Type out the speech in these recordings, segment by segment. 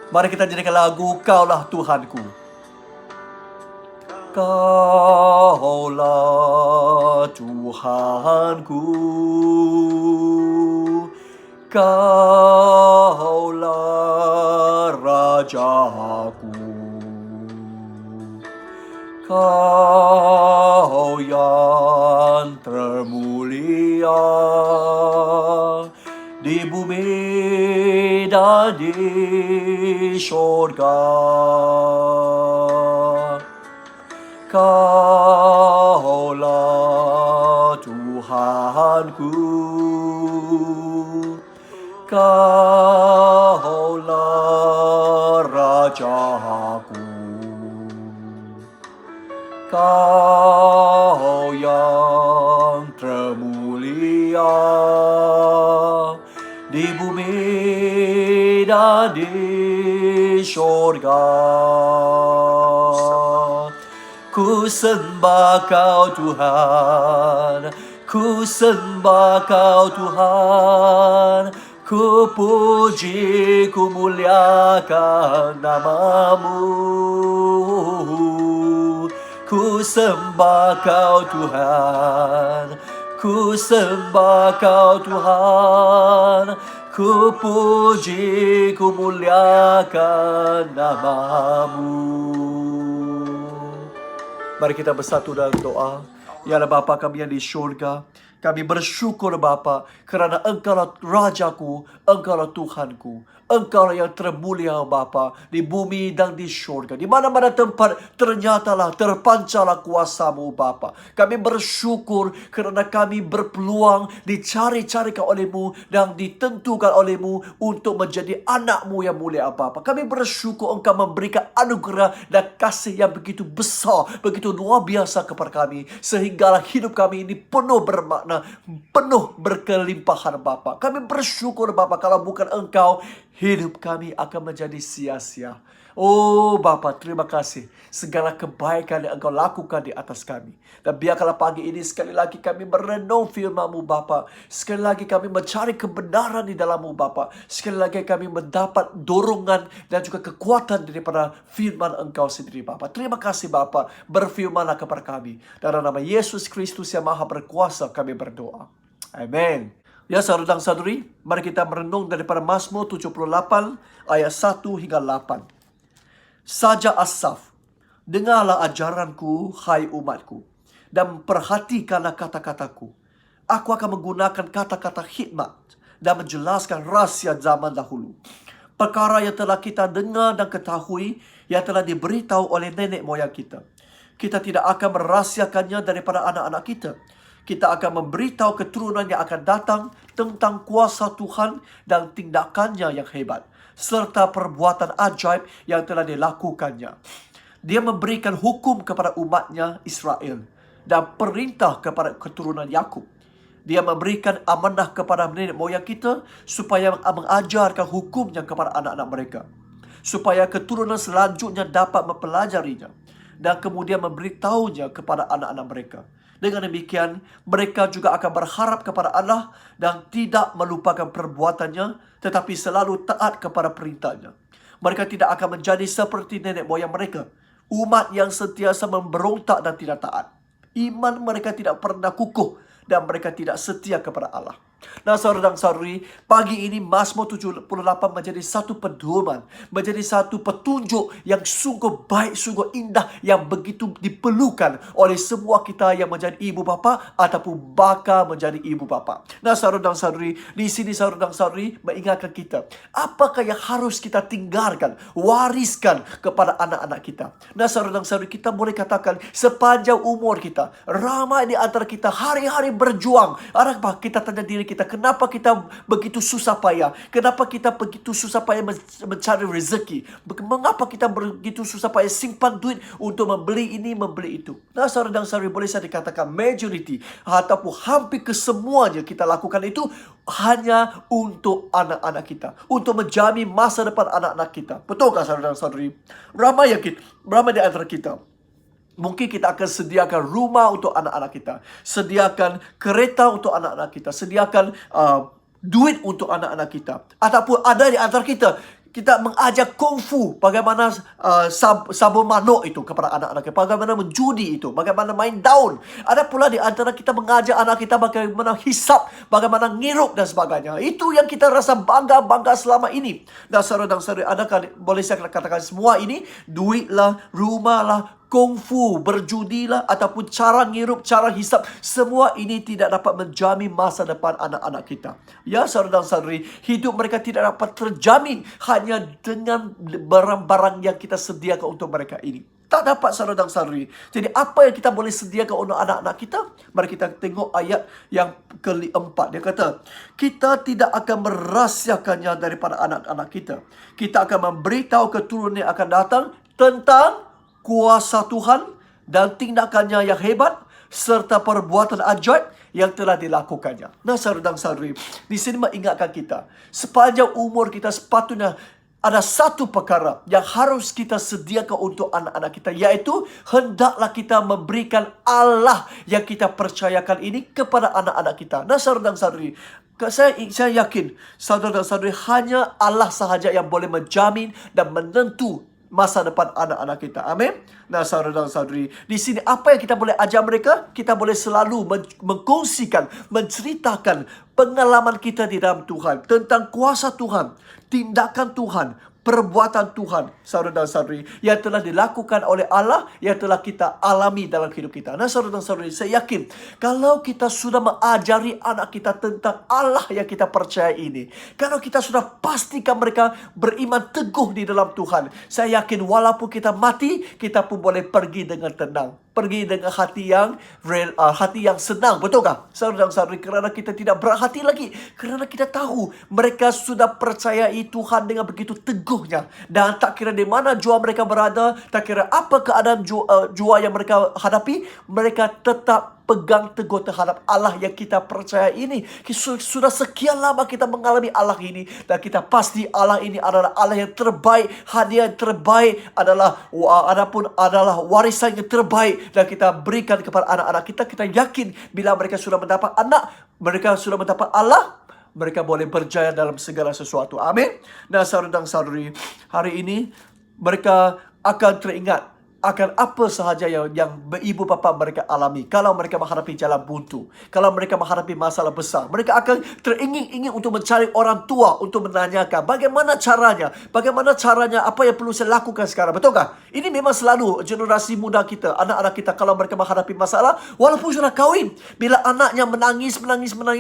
Mari kita jadikan lagu Kaulah Tuhanku. Kaulah Tuhanku, Kaulah Rajaku, Kau yang termulia di bumi dan di syurga. Kaulah Tuhanku, Kaulah Rajaku, Kau yang termulia di bumi dan di syurga. Ku sembah Kau Tuhan, ku sembah Kau Tuhan, ku puji, ku muliakan nama-Mu. Ku sembah Kau Tuhan, ku sembah Kau Tuhan, ku puji, ku muliakan nama-Mu. Mari kita bersatu dalam doa. Ya Allah Bapa kami yang di syurga, kami bersyukur Bapa kerana Engkaulah Rajaku, Engkaulah Tuhanku, Engkaulah yang termulia Bapa di bumi dan di syurga. Di mana-mana tempat ternyatalah terpancarlah kuasa-Mu Bapa. Kami bersyukur kerana kami berpeluang dicari-carikan oleh-Mu dan ditentukan oleh-Mu untuk menjadi anak-Mu yang mulia Bapa. Kami bersyukur Engkau memberikan anugerah dan kasih yang begitu besar, begitu luar biasa kepada kami, sehinggalah hidup kami ini penuh bermakna, penuh berkelimpahan Bapa. Kami bersyukur Bapa, kalau bukan Engkau, hidup kami akan menjadi sia-sia. Oh Bapa, terima kasih segala kebaikan yang Engkau lakukan di atas kami. Dan biarkanlah pagi ini sekali lagi kami merenung firman-Mu Bapa. Sekali lagi kami mencari kebenaran di dalam-Mu Bapa. Sekali lagi kami mendapat dorongan dan juga kekuatan daripada firman Engkau sendiri Bapa. Terima kasih Bapa, berfirmanlah kepada kami. Dalam nama Yesus Kristus yang Maha Berkuasa kami berdoa. Amin. Ya saudara dan saudari, mari kita merenung daripada Mazmur 78 ayat 1 hingga 8. Saja Asaf, dengarlah ajaranku, hai umatku, dan perhatikanlah kata-kataku. Aku akan menggunakan kata-kata hikmat dan menjelaskan rahsia zaman dahulu. Perkara yang telah kita dengar dan ketahui, yang telah diberitahu oleh nenek moyang kita. Kita tidak akan merahsiakannya daripada anak-anak kita. Kita akan memberitahu keturunan yang akan datang tentang kuasa Tuhan dan tindakannya yang hebat, serta perbuatan ajaib yang telah dilakukannya. Dia memberikan hukum kepada umatnya Israel dan perintah kepada keturunan Yakub. Dia memberikan amanah kepada nenek moyang kita supaya mengajarkan hukumnya kepada anak-anak mereka, supaya keturunan selanjutnya dapat mempelajarinya dan kemudian memberitahunya kepada anak-anak mereka. Dengan demikian, mereka juga akan berharap kepada Allah dan tidak melupakan perbuatannya, tetapi selalu taat kepada perintahnya. Mereka tidak akan menjadi seperti nenek moyang mereka, umat yang sentiasa memberontak dan tidak taat. Iman mereka tidak pernah kukuh dan mereka tidak setia kepada Allah. Nah saudara dan saudari, pagi ini Mazmur 78 menjadi satu pedoman, menjadi satu petunjuk yang sungguh baik, sungguh indah, yang begitu diperlukan oleh semua kita yang menjadi ibu bapa ataupun bakal menjadi ibu bapa. Nah saudara dan saudari, di sini saudara dan saudari mengingatkan kita, apakah yang harus kita tinggalkan, wariskan kepada anak-anak kita. Nah saudara dan saudari, kita boleh katakan sepanjang umur kita, ramai di antara kita hari-hari berjuang. Adakah kita tanya diri kita, kenapa kita begitu susah payah? Kenapa kita begitu susah payah mencari rezeki? Mengapa kita begitu susah payah simpan duit untuk membeli ini, membeli itu? Nah saudara dan saudari, boleh saya dikatakan majority ataupun hampir kesemuanya kita lakukan itu hanya untuk anak-anak kita, untuk menjamin masa depan anak-anak kita. Betulkah saudara dan saudari? Ramai di antara kita, mungkin kita akan sediakan rumah untuk anak-anak kita, sediakan kereta untuk anak-anak kita, sediakan duit untuk anak-anak kita. Ataupun ada di antara kita Kita mengajar kungfu, bagaimana sabun manuk itu kepada anak-anak kita, bagaimana menjudi itu, bagaimana main daun. Ada pula di antara kita mengajar anak kita bagaimana hisap, bagaimana ngirup dan sebagainya. Itu yang kita rasa bangga selama ini. Dan saudara-saudara, adakah boleh saya katakan semua ini, duit lah, rumah lah, kungfu, berjudilah, ataupun cara ngirup, cara hisap, semua ini tidak dapat menjamin masa depan anak-anak kita. Ya, saudara dan saudari, hidup mereka tidak dapat terjamin hanya dengan barang-barang yang kita sediakan untuk mereka ini. Tak dapat, saudara dan saudari. Jadi apa yang kita boleh sediakan untuk anak-anak kita? Mari kita tengok ayat yang keempat. Dia kata, kita tidak akan merahsiakannya daripada anak-anak kita. Kita akan memberitahu keturunan yang akan datang tentang kuasa Tuhan dan tindakannya yang hebat serta perbuatan ajaib yang telah dilakukannya. Nah, saudara dan saudari, di sini mengingatkan kita, sepanjang umur kita sepatutnya ada satu perkara yang harus kita sediakan untuk anak-anak kita, iaitu hendaklah kita memberikan Allah yang kita percayakan ini kepada anak-anak kita. Nah, saudara dan saudari, saya yakin saudara dan saudari, hanya Allah sahaja yang boleh menjamin dan menentu masa depan anak-anak kita. Amin. Nah, saudara dan saudari, di sini apa yang kita boleh ajar mereka? Kita boleh selalu mengkongsikan, menceritakan pengalaman kita di dalam Tuhan, tentang kuasa Tuhan, tindakan Tuhan, perbuatan Tuhan, saudara dan saudari, yang telah dilakukan oleh Allah, yang telah kita alami dalam hidup kita. Nah, saudara dan saudari, saya yakin kalau kita sudah mengajari anak kita tentang Allah yang kita percaya ini, kalau kita sudah pastikan mereka beriman teguh di dalam Tuhan, saya yakin walaupun kita mati, kita pun boleh pergi dengan tenang, pergi dengan hati yang senang. Betulkah, saudara dan saudari? Kerana kita tidak berhati lagi, kerana kita tahu mereka sudah percayai Tuhan dengan begitu teguhnya, dan tak kira di mana jua mereka berada, tak kira apa keadaan jua yang mereka hadapi, mereka tetap pegang teguh terhadap Allah yang kita percaya ini. Sudah sekian lama kita mengalami Allah ini, dan kita pasti Allah ini adalah Allah yang terbaik, hadiah yang terbaik adalah warisan yang terbaik, dan kita berikan kepada anak-anak kita. Kita yakin bila mereka sudah mendapat anak, mereka sudah mendapat Allah, mereka boleh berjaya dalam segala sesuatu. Amin. Nah, saudara dan saudari, hari ini mereka akan teringat akan apa sahaja yang ibu bapa mereka alami. Kalau mereka menghadapi jalan buntu, kalau mereka menghadapi masalah besar, mereka akan teringin-ingin untuk mencari orang tua untuk menanyakan bagaimana caranya, apa yang perlu saya lakukan sekarang. Betulkah? Ini memang selalu generasi muda kita, anak-anak kita, kalau mereka menghadapi masalah, walaupun sudah kahwin, bila anaknya menangis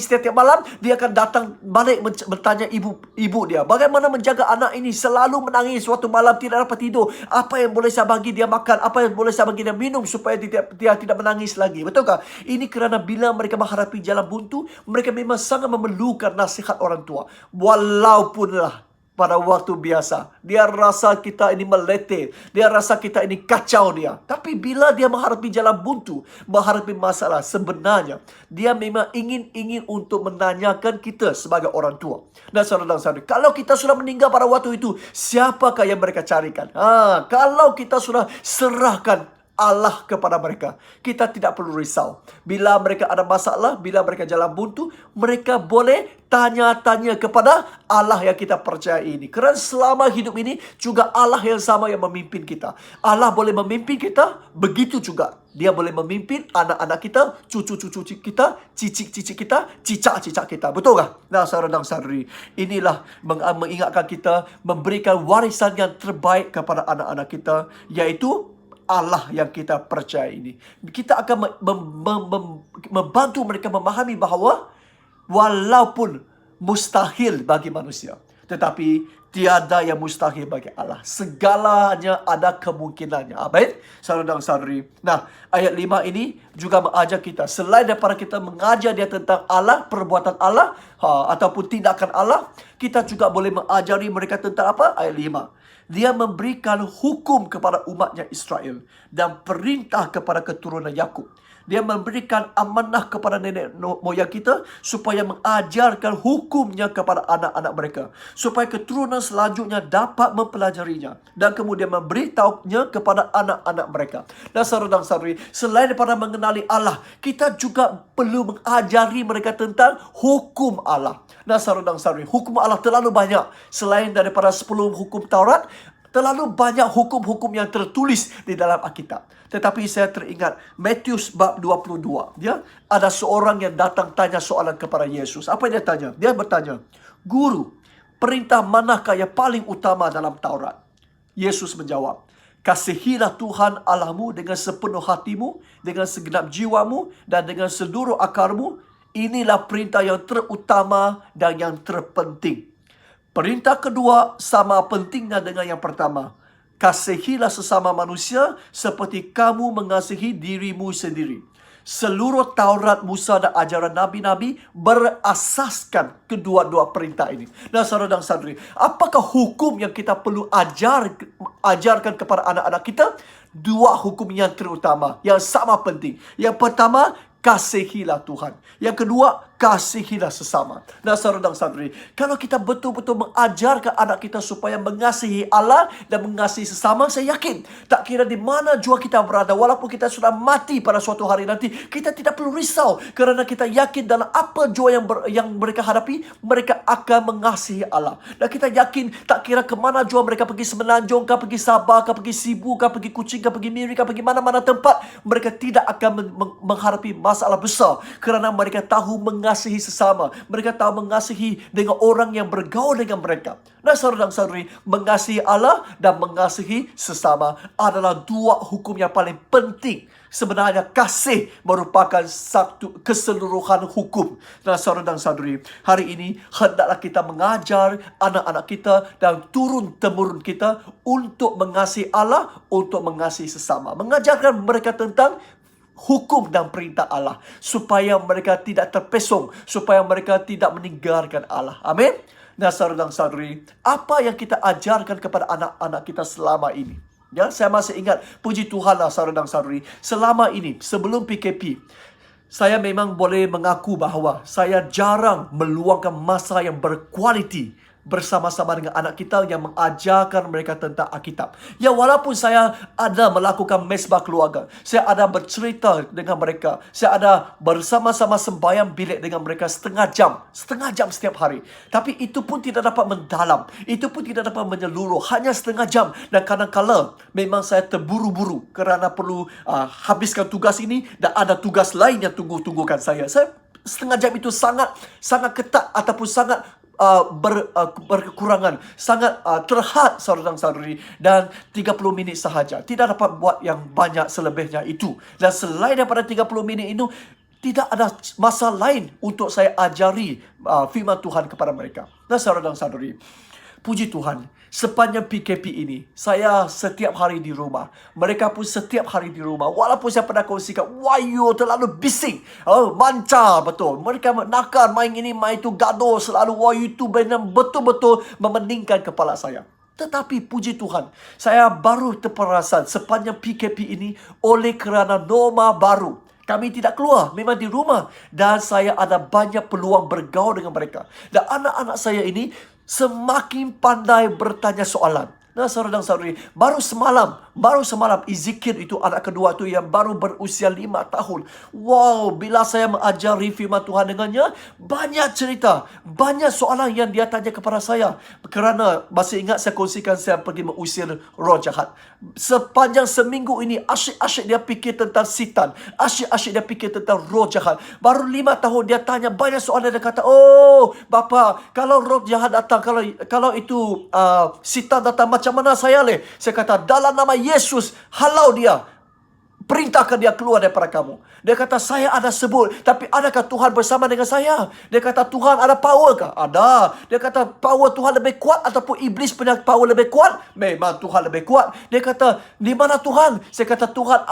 setiap malam, dia akan datang balik bertanya ibu dia, bagaimana menjaga anak ini selalu menangis suatu malam tidak dapat tidur, apa yang boleh saya bagi dia makan, apa yang boleh saya bagi dia minum supaya dia tidak menangis lagi. Betulkah? Ini kerana bila mereka menghadapi jalan buntu, mereka memang sangat memerlukan nasihat orang tua. Walaupunlah pada waktu biasa dia rasa kita ini meletih, dia rasa kita ini kacau dia. Tapi bila dia menghadapi jalan buntu, menghadapi masalah, sebenarnya dia memang ingin untuk menanyakan kita sebagai orang tua. Dan saudara dan saudari, kalau kita sudah meninggal pada waktu itu, siapakah yang mereka carikan? Kalau kita sudah serahkan Allah kepada mereka, kita tidak perlu risau. Bila mereka ada masalah, bila mereka jalan buntu, mereka boleh tanya-tanya kepada Allah yang kita percaya ini. Kerana selama hidup ini juga Allah yang sama yang memimpin kita. Allah boleh memimpin kita, begitu juga Dia boleh memimpin anak-anak kita, cucu-cucu kita, cicik-cicik kita, cicak-cicak kita. Betulkah? Nah, saudara dan saudari, inilah mengingatkan kita, memberikan warisan yang terbaik kepada anak-anak kita, iaitu Allah yang kita percaya ini. Kita akan membantu mereka memahami bahawa walaupun mustahil bagi manusia, tetapi tiada yang mustahil bagi Allah. Segalanya ada kemungkinannya. Amin. Saudara dan saudari. Nah, ayat 5 ini juga mengajar kita, selain daripada kita mengajar dia tentang Allah, perbuatan Allah, ataupun tindakan Allah, kita juga boleh mengajari mereka tentang apa? Ayat 5. Dia memberikan hukum kepada umatnya Israel dan perintah kepada keturunan Yakub. Dia memberikan amanah kepada nenek moyang kita supaya mengajarkan hukumnya kepada anak-anak mereka, supaya keturunan selanjutnya dapat mempelajarinya dan kemudian memberitahunya kepada anak-anak mereka. Dan saudara-saudari, selain daripada mengenali Allah, kita juga perlu mengajari mereka tentang hukum Allah. Nah, saudara-saudari, hukum Allah terlalu banyak. Selain daripada 10 hukum Taurat, terlalu banyak hukum-hukum yang tertulis di dalam Alkitab. Tetapi saya teringat Matius bab 22. Ya, ada seorang yang datang tanya soalan kepada Yesus. Apa yang dia tanya? Dia bertanya, "Guru, perintah manakah yang paling utama dalam Taurat?" Yesus menjawab, "Kasihilah Tuhan Allahmu dengan sepenuh hatimu, dengan segenap jiwamu, dan dengan seluruh akarmu. Inilah perintah yang terutama dan yang terpenting. Perintah kedua sama pentingnya dengan yang pertama. Kasihilah sesama manusia seperti kamu mengasihi dirimu sendiri." Seluruh Taurat, Musa dan ajaran Nabi-Nabi berasaskan kedua-dua perintah ini. Nah, saudara dan saudari, apakah hukum yang kita perlu ajarkan kepada anak-anak kita? Dua hukum yang terutama, yang sama penting. Yang pertama, kasihilah Tuhan. Yang kedua, kasihilah sesama. Nah, saudara dan saudari, kalau kita betul-betul mengajarkan anak kita supaya mengasihi Allah dan mengasihi sesama, saya yakin tak kira di mana jua kita berada, walaupun kita sudah mati pada suatu hari nanti, kita tidak perlu risau kerana kita yakin dalam apa jua yang mereka hadapi, mereka akan mengasihi Allah. Dan kita yakin tak kira ke mana jua mereka pergi, Semenanjung kah, pergi Sabah kah, pergi Sibu kah, pergi Kuching kah, pergi Miri kah, pergi mana-mana tempat, mereka tidak akan menghadapi masalah besar kerana mereka tahu mengasihi sesama. Mereka tahu mengasihi dengan orang yang bergaul dengan mereka. Nah, saudara dan saudari, mengasihi Allah dan mengasihi sesama adalah dua hukum yang paling penting. Sebenarnya kasih merupakan satu keseluruhan hukum. Nah, saudara dan saudari, hari ini hendaklah kita mengajar anak-anak kita dan turun-temurun kita untuk mengasihi Allah, untuk mengasihi sesama. Mengajarkan mereka tentang hukum dan perintah Allah, supaya mereka tidak terpesong, supaya mereka tidak meninggalkan Allah. Amin. Nah, saudara dan saudari, apa yang kita ajarkan kepada anak-anak kita selama ini? Ya, saya masih ingat, puji Tuhanlah saudara dan saudari, selama ini sebelum PKP, saya memang boleh mengaku bahawa saya jarang meluangkan masa yang berkualiti bersama-sama dengan anak kita yang mengajarkan mereka tentang Alkitab. Ya, walaupun saya ada melakukan mesbah keluarga, saya ada bercerita dengan mereka, saya ada bersama-sama sembahyang bilik dengan mereka setengah jam setiap hari. Tapi itu pun tidak dapat mendalam, itu pun tidak dapat menyeluruh, hanya setengah jam. Dan kadang-kala memang saya terburu-buru kerana perlu habiskan tugas ini dan ada tugas lain yang tunggu-tunggukan saya. Setengah jam itu sangat ketat ataupun sangat berkekurangan, sangat terhad saudara dan saudari, dan 30 minit sahaja. Tidak dapat buat yang banyak selebihnya itu. Dan selain daripada 30 minit itu, tidak ada masa lain untuk saya ajari firman Tuhan kepada mereka. Dan saudara dan saudari, puji Tuhan, sepanjang PKP ini, saya setiap hari di rumah. Mereka pun setiap hari di rumah. Walaupun saya pernah kongsikan, wah, you terlalu bising. Mancar betul. Mereka nakal, main ini, main itu, gaduh selalu. Wah, you tu betul-betul memeningkan kepala saya. Tetapi puji Tuhan, saya baru terperasan sepanjang PKP ini oleh kerana norma baru. Kami tidak keluar, memang di rumah. Dan saya ada banyak peluang bergaul dengan mereka. Dan anak-anak saya ini semakin pandai bertanya soalan. Nah, saudara dan saudari, baru semalam Ezekiel itu, anak kedua itu yang baru berusia 5 tahun. Wow, bila saya mengajari firman Tuhan dengannya, banyak cerita, banyak soalan yang dia tanya kepada saya. Kerana masih ingat saya kongsikan saya pergi mengusir roh jahat. Sepanjang seminggu ini asyik-asyik dia fikir tentang setan, asyik-asyik dia fikir tentang roh jahat. Baru 5 tahun dia tanya banyak soalan. Dia kata, "Oh, bapa, kalau roh jahat datang, kalau itu setan datang, macam mana saya leh?" Saya kata, "Dalam nama Yesus, halau dia. Perintahkan dia keluar daripada kamu." Dia kata, "Saya ada sebut, tapi adakah Tuhan bersama dengan saya?" Dia kata, "Tuhan ada power kah?" Ada. Dia kata, "Power Tuhan lebih kuat ataupun iblis punya power lebih kuat?" Memang Tuhan lebih kuat. Dia kata, "Di mana Tuhan?" Saya kata, "Tuhan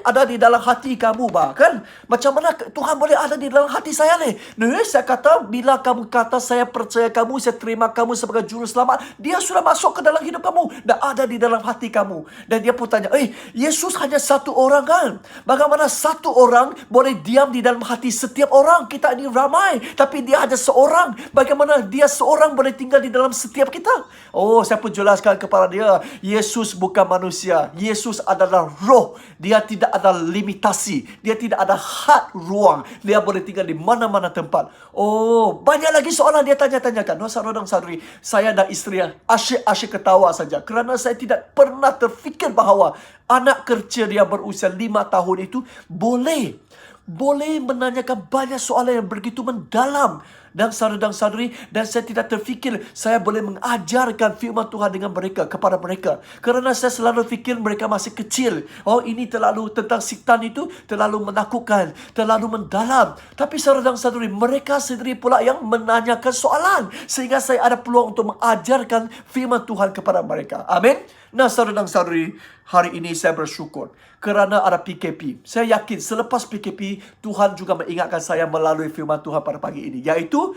ada di dalam hati kamu, bahkan macam mana Tuhan boleh ada di dalam hati saya ni?" Saya kata, "Bila kamu kata saya percaya kamu, saya terima kamu sebagai juru selamat, dia sudah masuk ke dalam hidup kamu dan ada di dalam hati kamu." Dan dia pun tanya, Yesus hanya satu satu orang kan? Bagaimana satu orang boleh diam di dalam hati setiap orang? Kita ini ramai, tapi dia ada seorang. Bagaimana dia seorang boleh tinggal di dalam setiap kita? Oh, saya pun jelaskan kepada dia, Yesus bukan manusia. Yesus adalah roh. Dia tidak ada limitasi. Dia tidak ada had ruang. Dia boleh tinggal di mana-mana tempat. Oh, banyak lagi soalan dia tanya-tanyakan. Oh, saudara dan saudari, saya dan isteri asyik-asyik ketawa saja. Kerana saya tidak pernah terfikir bahawa anak kecil dia berusia 5 tahun itu boleh menanyakan banyak soalan yang begitu mendalam. Dan saudara dan saudari, dan saya tidak terfikir saya boleh mengajarkan firman Tuhan dengan mereka, kepada mereka. Kerana saya selalu fikir mereka masih kecil. Oh, ini terlalu tentang Satan itu terlalu menakutkan, terlalu mendalam. Tapi saudara dan saudari, mereka sendiri pula yang menanyakan soalan, sehingga saya ada peluang untuk mengajarkan firman Tuhan kepada mereka. Amin. Nah, saudara dan saudari, hari ini saya bersyukur kerana ada PKP. Saya yakin selepas PKP, Tuhan juga mengingatkan saya melalui firman Tuhan pada pagi ini. Iaitu,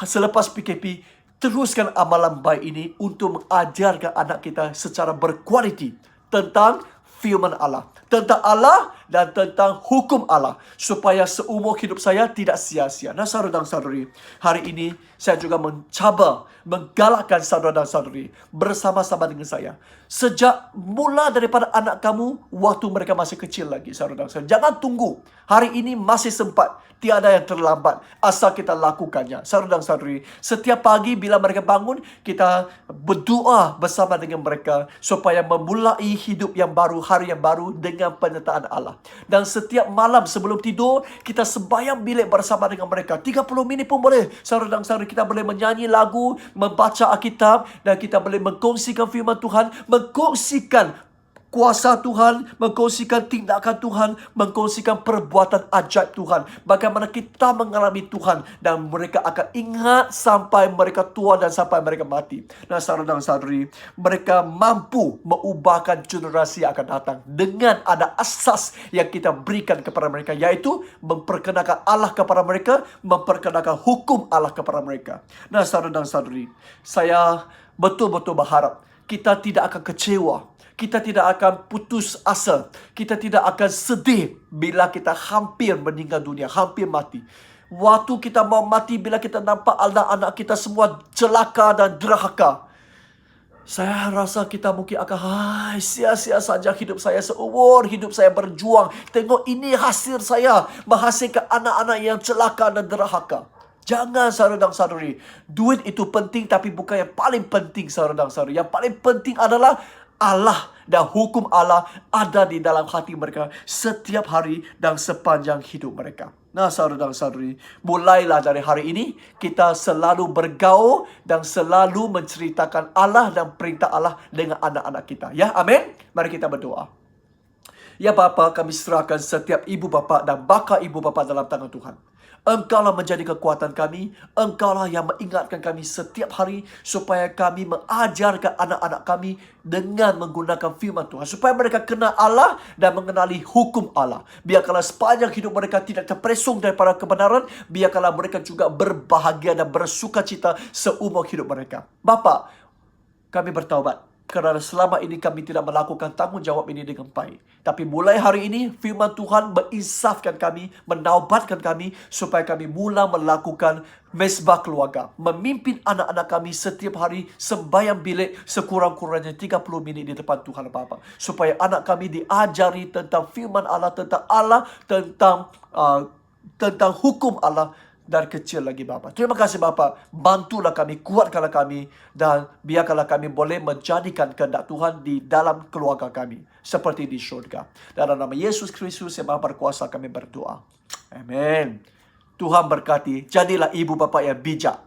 selepas PKP, teruskan amalan baik ini untuk mengajarkan anak kita secara berkualiti tentang firman Allah. Tentang Allah dan tentang hukum Allah. Supaya seumur hidup saya tidak sia-sia. Nah, saudara dan saudari, hari ini saya juga menggalakkan saudara dan saudari bersama-sama dengan saya. Sejak mula daripada anak kamu, waktu mereka masih kecil lagi, saudara dan saudari. Jangan tunggu. Hari ini masih sempat. Tiada yang terlambat asal kita lakukannya. Saudara dan saudari, setiap pagi bila mereka bangun, kita berdoa bersama dengan mereka supaya memulai hidup yang baru, hari yang baru dengan penyertaan Allah. Dan setiap malam sebelum tidur, kita sembahyang bilik bersama dengan mereka. 30 minit pun boleh. Saudara dan saudari, kita boleh menyanyi lagu, membaca Alkitab, dan kita boleh mengkongsikan firman Tuhan, mengkongsikan kuasa Tuhan, mengkongsikan tindakan Tuhan, mengkongsikan perbuatan ajaib Tuhan. Bagaimana kita mengalami Tuhan dan mereka akan ingat sampai mereka tua dan sampai mereka mati. Nah, saudara dan saudari, mereka mampu mengubahkan generasi yang akan datang dengan ada asas yang kita berikan kepada mereka, iaitu memperkenalkan Allah kepada mereka, memperkenalkan hukum Allah kepada mereka. Nah, saudara dan saudari, saya betul-betul berharap kita tidak akan kecewa. Kita tidak akan putus asa. Kita tidak akan sedih bila kita hampir meninggal dunia, hampir mati. Waktu kita mau mati, bila kita nampak anak-anak kita semua celaka dan derhaka, saya rasa kita mungkin akan sia-sia saja hidup saya, seumur hidup saya berjuang. Tengok ini hasil saya, menghasilkan anak-anak yang celaka dan derhaka. Jangan, saudara dan saudari. Duit itu penting, tapi bukan yang paling penting, saudara dan saudari. Yang paling penting adalah Allah dan hukum Allah ada di dalam hati mereka setiap hari dan sepanjang hidup mereka. Nah, saudara dan saudari, mulailah dari hari ini kita selalu bergaul dan selalu menceritakan Allah dan perintah Allah dengan anak-anak kita. Ya, amin. Mari kita berdoa. Ya Bapa, kami serahkan setiap ibu bapa dan bakal ibu bapa dalam tangan Tuhan. Engkaulah menjadi kekuatan kami. Engkaulah yang mengingatkan kami setiap hari supaya kami mengajarkan anak-anak kami dengan menggunakan firman Tuhan. Supaya mereka kenal Allah dan mengenali hukum Allah. Biarkanlah sepanjang hidup mereka tidak terpresung daripada kebenaran. Biarkanlah mereka juga berbahagia dan bersukacita seumur hidup mereka. Bapa, kami bertaubat kerana selama ini kami tidak melakukan tanggungjawab ini dengan baik. Tapi mulai hari ini, firman Tuhan menginsafkan kami, menaubatkan kami, supaya kami mula melakukan mesbah keluarga. Memimpin anak-anak kami setiap hari sembahyang bilik sekurang-kurangnya 30 minit di depan Tuhan Bapa. Supaya anak kami diajari tentang firman Allah, tentang hukum Allah dari kecil lagi Bapa. Terima kasih Bapa. Bantulah kami, kuatkanlah kami, dan biarkanlah kami boleh menjadikan kehendak Tuhan di dalam keluarga kami seperti di syurga. Dalam nama Yesus Kristus yang Maha Berkuasa kami berdoa. Amin. Tuhan berkati. Jadilah ibu bapa yang bijak.